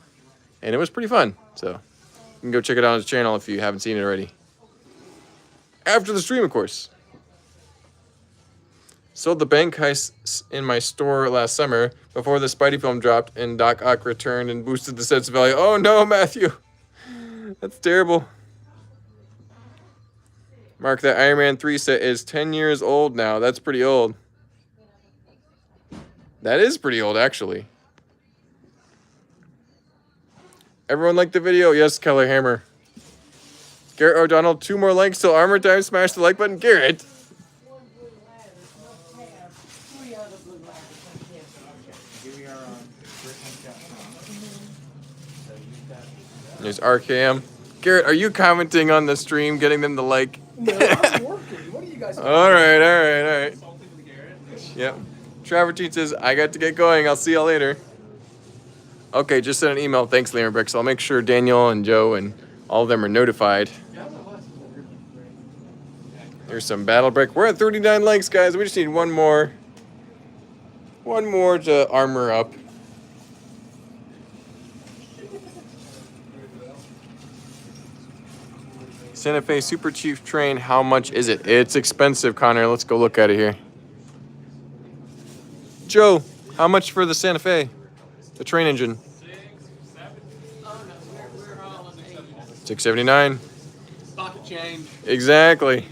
and it was pretty fun. So you can go check it out on his channel if you haven't seen it already. After the stream, of course. Sold the bank heist in my store last summer before the Spidey film dropped and Doc Ock returned and boosted the set's value. Oh no, Matthew. That's terrible. Mark, that Iron Man 3 set is 10 years old now. That's pretty old. That is pretty old, actually. Everyone liked the video? Yes, Keller Hammer. Garrett O'Donnell, 2 more likes till armor time. Smash the like button. Garrett. One blue ladder must have 3 other blue ladders. Here we are on BrickLink.com. So you've got There's RKM. Garrett, are you commenting on the stream, getting them to like? No, I'm working. What are you guys doing? All right. Yep. Travertine says, I got to get going. I'll see y'all later. Okay, just sent an email. Thanks, Lemon Bricks. I'll make sure Daniel and Joe and all of them are notified. There's some Battle Brick. We're at 39 likes, guys. We just need one more. One more to armor up. Santa Fe Super Chief Train, how much is it? It's expensive, Connor. Let's go look at it here. Joe, how much for the Santa Fe? The train engine? $679. Pocket change. Exactly.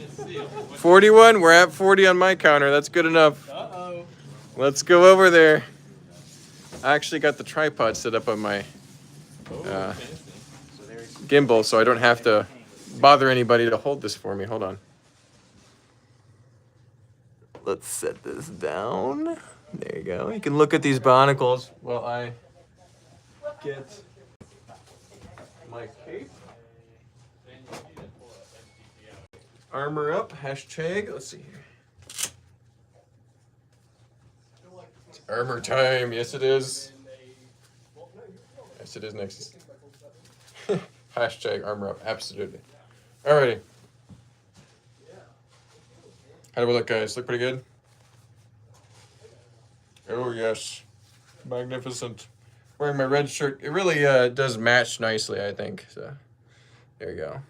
41. We're at 40 on my counter. That's good enough. Uh-oh. Let's go over there. I actually got the tripod set up on my gimbal, so I don't have to bother anybody to hold this for me. Hold on. Let's set this down. There you go. You can look at these Bionicles while I get my cape. Armor up, hashtag. Let's see here. It's armor time. Yes, it is. Yes, it is next. Hashtag armor up. Absolutely. Alrighty. How do we look, guys? Look pretty good? Oh, yes. Magnificent. Wearing my red shirt. It really does match nicely, I think. So, there you go.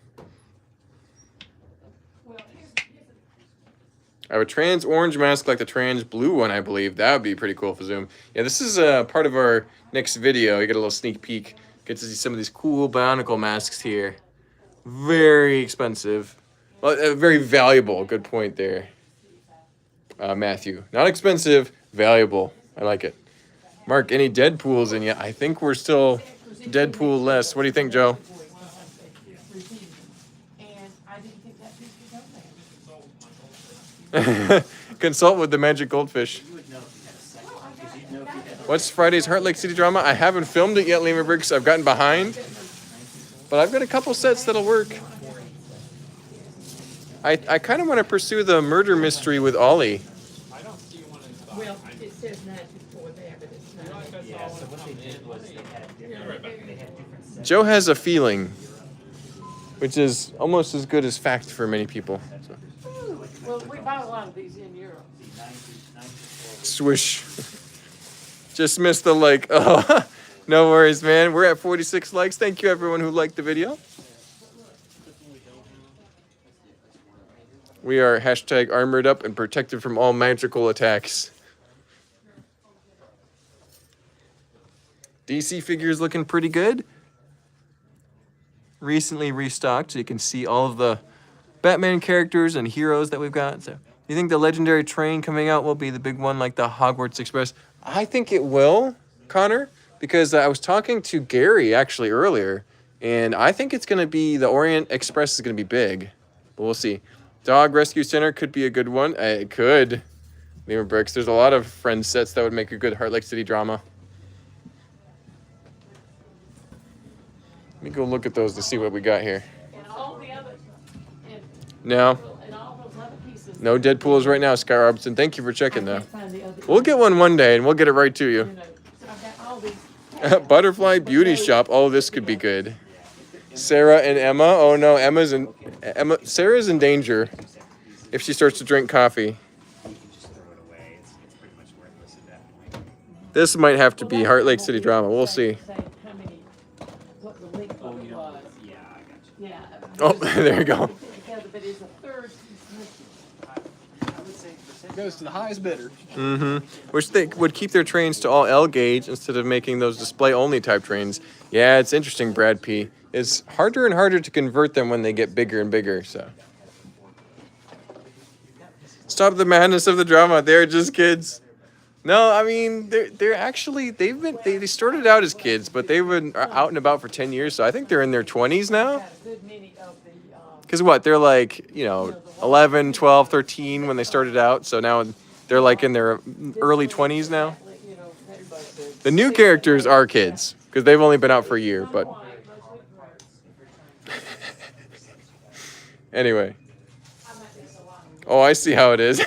I have a trans orange mask like the trans blue one, I believe. That would be pretty cool for Zoom. Yeah, this is part of our next video. You get a little sneak peek. Get to see some of these cool Bionicle masks here. Very expensive. Well, very valuable. Good point there, Matthew. Not expensive, valuable. I like it. Mark, any Deadpools in you? I think we're still Deadpool less. What do you think, Joe? And I didn't think that piece was on there. Consult with the magic goldfish. you would know if you had a second one, because you'd know if you had What's Friday's Heart Lake City drama? I haven't filmed it yet, Lemur Bricks. I've gotten behind. But I've got a couple sets that'll work. I kind of want to pursue the murder mystery with Ollie. I don't see one in stock. Well, it says 94 there, but it's not. Yeah, so what they did was they had different sets. Joe has a feeling, which is almost as good as fact for many people. So. Well, we buy a lot of these in Europe. Swish. Just missed the like. Oh, no worries, man. We're at 46 likes. Thank you, everyone who liked the video. We are hashtag armored up and protected from all magical attacks. DC figures looking pretty good. Recently restocked, so you can see all of the Batman characters and heroes that we've got. So, you think the legendary train coming out will be the big one like the Hogwarts Express? I think it will, Connor, because I was talking to Gary actually earlier, and I think it's going to be the Orient Express is going to be big, but we'll see. Dog Rescue Center could be a good one. It could. Lemur Bricks. There's a lot of friend sets that would make a good Heart Lake City drama. Let me go look at those to see what we got here. And all No. And all those other pieces. No Deadpools right now, Sky Robinson. Thank you for checking, I though. can't find the other We'll get one day, and we'll get it right to you. You know, so I've got all these. Butterfly Beauty Shop. Oh, this could be good. Sarah and Emma. Oh no, Sarah's in danger if she starts to drink coffee. You can just throw it away. It's pretty much worthless at that point. This might have to be Heart Lake City Drama. We'll see. Say how many, what the length of it was. Yeah, I got you. Yeah. Oh, there you go. Together, but it's a third piece missing. I would say it goes to the highest bidder. Which they would keep their trains to all L gauge instead of making those display only type trains. Yeah, it's interesting, Brad P. It's harder and harder to convert them when they get bigger and bigger, so. Stop the madness of the drama. They're just kids. No, I mean they're actually they started out as kids, but they've been out and about for 10 years, so I think they're in their 20s now. Got a good many of the, Because what, they're like, 11, 12, 13 when they started out, so now they're like in their early 20s now. you know, The new characters are kids, because they've only been out for a year, but anyway. Oh, I see how it is.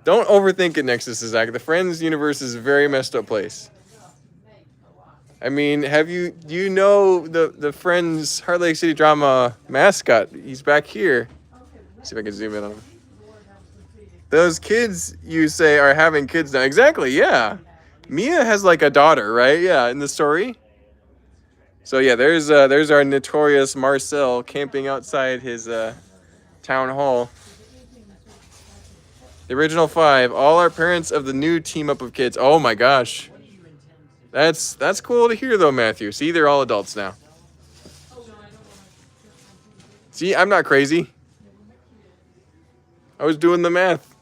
Don't overthink it, Nexus Zach. The Friends universe is a very messed up place. I mean, do you know the Friends Heart Lake City Drama mascot? He's back here. See if I can zoom in on him. Those kids you say are having kids now. Exactly, yeah. Mia has like a daughter, right? Yeah, in the story. So yeah, there's our notorious Marcel camping outside his town hall. The original 5, all are parents of the new team up of kids. Oh my gosh. That's cool to hear though, Matthew. See, they're all adults now. See, I'm not crazy. I was doing the math.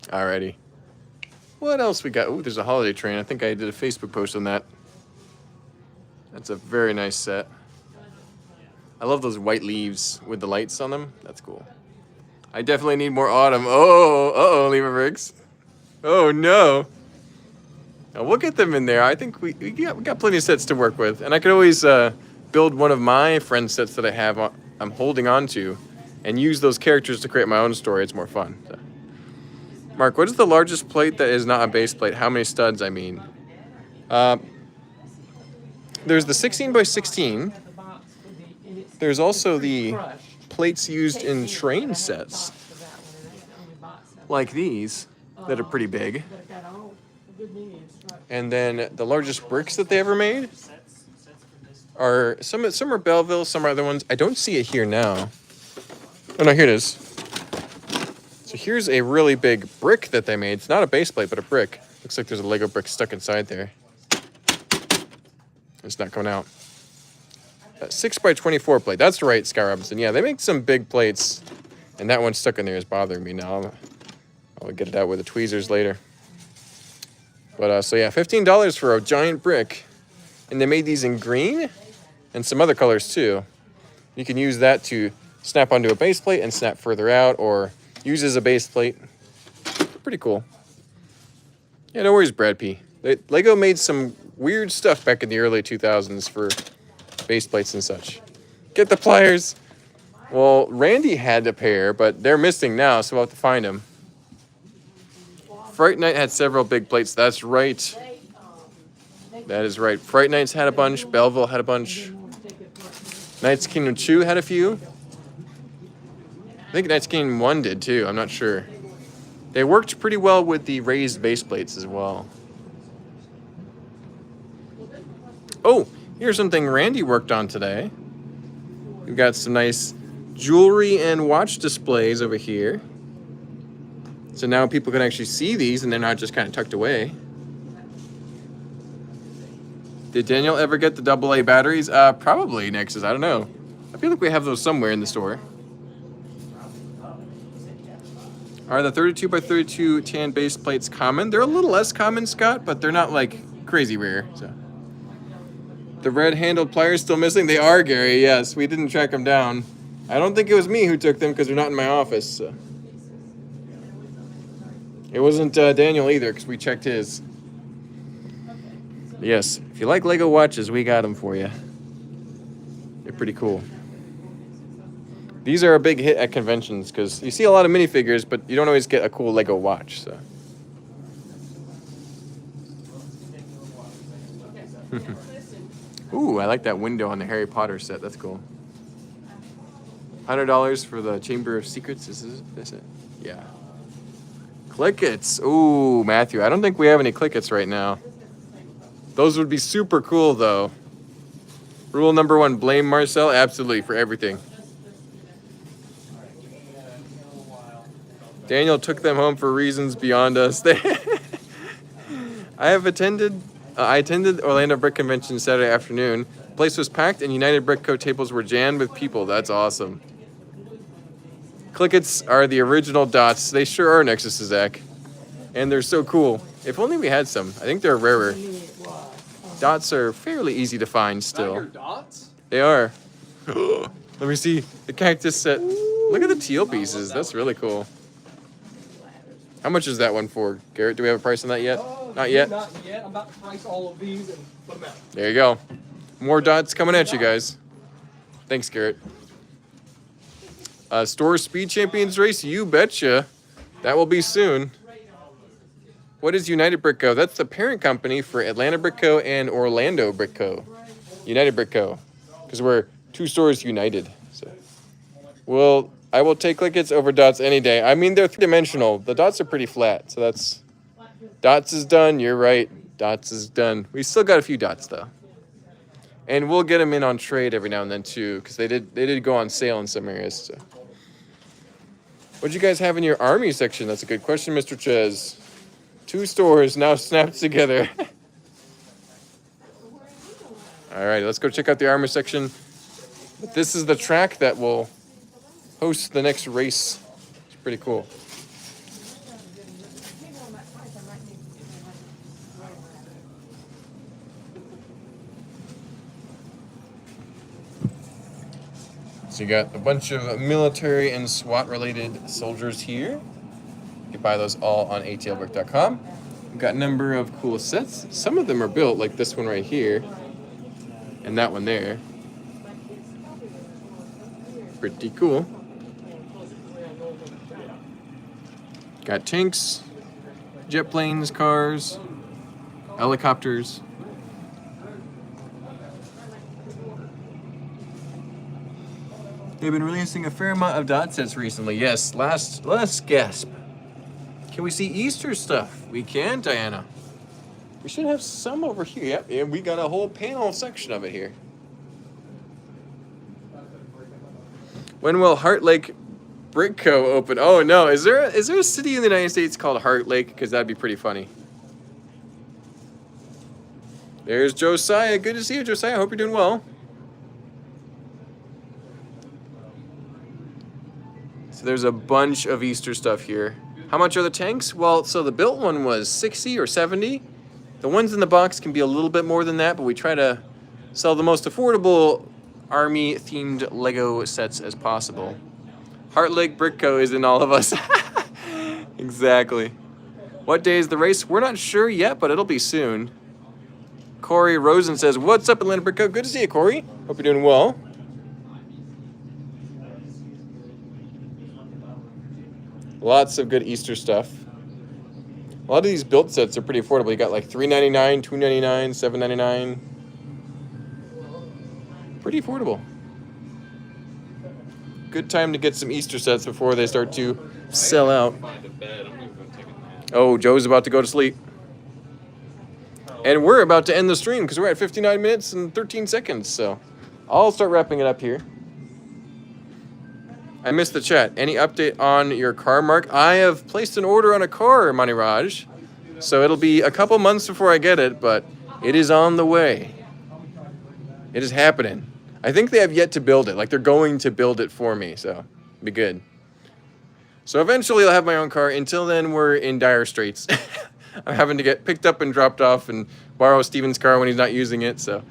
Alrighty. What else we got? Oh, there's a holiday train. I think I did a Facebook post on that. That's a very nice set. I love those white leaves with the lights on them. That's cool. I definitely need more autumn. Oh, uh-oh, Lima Briggs. Oh, no. Now, we'll get them in there. I think we got plenty of sets to work with. And I could always build one of my friend sets that I have I'm holding on to and use those characters to create my own story. It's more fun. So. Mark, what is the largest plate that is not a base plate? How many studs, I mean? There's the 16 by 16. There's also the plates used in train sets, like these, that are pretty big. And then the largest bricks that they ever made are some are Belleville, some are other ones. I don't see it here now. Oh no, here it is. So here's a really big brick that they made. It's not a base plate, but a brick. Looks like there's a Lego brick stuck inside there. It's not coming out. 6 by 24 plate. That's right, Sky Robinson. Yeah, they make some big plates, and that one stuck in there is bothering me now. I'll get it out with the tweezers later. But so yeah, $15 for a giant brick, and they made these in green and some other colors too. You can use that to snap onto a base plate and snap further out, or use as a base plate. Pretty cool. Yeah, no worries, Brad P. Lego made some weird stuff back in the early 2000s for base plates and such. Get the pliers. Well, Randy had a pair, but they're missing now, so we'll have to find them. Fright Night had several big plates. That's right. That is right. Fright Nights had a bunch. Belleville had a bunch. Knights Kingdom 2 had a few. I think Knights Kingdom 1 did too. I'm not sure. They worked pretty well with the raised base plates as well. Oh, here's something Randy worked on today. We've got some nice jewelry and watch displays over here. So now people can actually see these and they're not just kind of tucked away. Did Daniel ever get the AA batteries? Probably, Nexus. I don't know. I feel like we have those somewhere in the store. Are the 32 by 32 tan base plates common? They're a little less common, Scott, but they're not like crazy rare. So. The red handled pliers still missing? They are, Gary. Yes, we didn't track them down. I don't think it was me who took them because they're not in my office. So. It wasn't Daniel either because we checked his. Yes, if you like Lego watches, we got them for you. They're pretty cool. These are a big hit at conventions because you see a lot of minifigures, but you don't always get a cool Lego watch. So. Ooh, I like that window on the Harry Potter set. That's cool. $100 for the Chamber of Secrets. Is this it? Yeah. Clickets. Ooh, Matthew. I don't think we have any Clickets right now. Those would be super cool, though. Rule number 1, blame Marcel. Absolutely, for everything. Daniel took them home for reasons beyond us. I attended Orlando Brick Convention Saturday afternoon. The place was packed and United Brick Co. tables were jammed with people. That's awesome. Clickets are the original dots. They sure are, Nexus Zach. And they're so cool. If only we had some. I think they're rarer. Dots are fairly easy to find still. Your dots? They are. Let me see the cactus set. Look at the teal pieces. That's really cool. How much is that one for, Garrett? Do we have a price on that yet? Not yet? Not yet. I'm about to price all of these and put them out. There you go. More dots coming at you guys. Thanks, Garrett. Store Speed Champions race? You betcha. That will be soon. What is United Brick Co.? That's the parent company for Atlanta Brick Co. and Orlando Brick Co. United Brick Co. Because we're 2 stores united. So, well, I will take Clickets over dots any day. I mean, they're 3-dimensional. The dots are pretty flat, so that's... Dots is done. You're right. Dots is done. We still got a few dots, though. And we'll get them in on trade every now and then, too, because they did go on sale in some areas. So. What'd you guys have in your army section? That's a good question, Mr. Ches. 2 stores now snapped together. All right, let's go check out the armor section. But this is the track that will host the next race. It's pretty cool. So you got a bunch of military and SWAT related soldiers here. You can buy those all on atlbrick.com. We've got a number of cool sets. Some of them are built, like this one right here. And that one there. Pretty cool. Got tanks, jet planes, cars, helicopters. They've been releasing a fair amount of dot sets recently. Yes, last gasp. Can we see Easter stuff? We can, Diana. We should have some over here. Yep, and we got a whole panel section of it here. When will Heart Lake Brick Co. open? Oh no, is there a city in the United States called Heart Lake? Because that'd be pretty funny. There's Josiah. Good to see you, Josiah. Hope you're doing well. So there's a bunch of Easter stuff here. How much are the tanks? Well, so the built one was 60 or 70. The ones in the box can be a little bit more than that, but we try to sell the most affordable Army-themed Lego sets as possible. Heart Lake Brick Co. is in all of us. Exactly. What day is the race? We're not sure yet, but it'll be soon. Corey Rosen says, what's up, Atlanta Brick Co.? Good to see you, Corey. Hope you're doing well. Lots of good Easter stuff. A lot of these built sets are pretty affordable. You got like $3.99, $2.99, $7.99. Pretty affordable. Good time to get some Easter sets before they start to sell out. Oh, Joe's about to go to sleep. And we're about to end the stream because we're at 59 minutes and 13 seconds. So I'll start wrapping it up here. I missed the chat. Any update on your car, Mark? I have placed an order on a car, Maniraj. So it'll be a couple months before I get it, but it is on the way. It is happening. I think they have yet to build it. Like, they're going to build it for me, so it'll be good. So eventually I'll have my own car. Until then, we're in dire straits. I'm having to get picked up and dropped off and borrow Steven's car when he's not using it, so.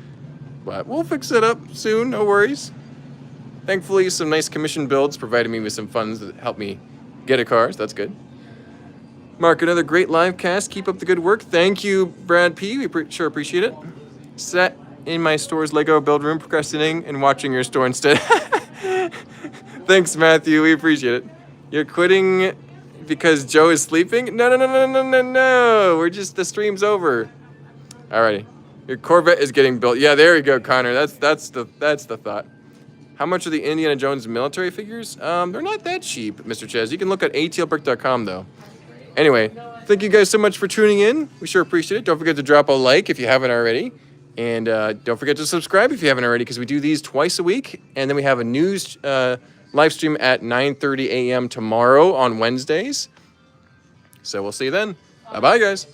But we'll fix it up soon, no worries. Thankfully, some nice commission builds provided me with some funds that helped me get a car, so that's good. Mark, another great live cast. Keep up the good work. Thank you, Brad P. We sure appreciate it. in my store's Lego build room, procrastinating and watching your store instead. Thanks, Matthew. We appreciate it. You're quitting because Joe is sleeping? No. We're just, the stream's over. Alrighty. Your Corvette is getting built. Yeah, there you go, Connor. That's the thought. How much are the Indiana Jones military figures? They're not that cheap, Mr. Ches. You can look at atlbrick.com though. Anyway, thank you guys so much for tuning in. We sure appreciate it. Don't forget to drop a like if you haven't already. And don't forget to subscribe if you haven't already, because we do these twice a week. And then we have a news live stream at 9:30 a.m. tomorrow on Wednesdays. So we'll see you then. Bye-bye, guys.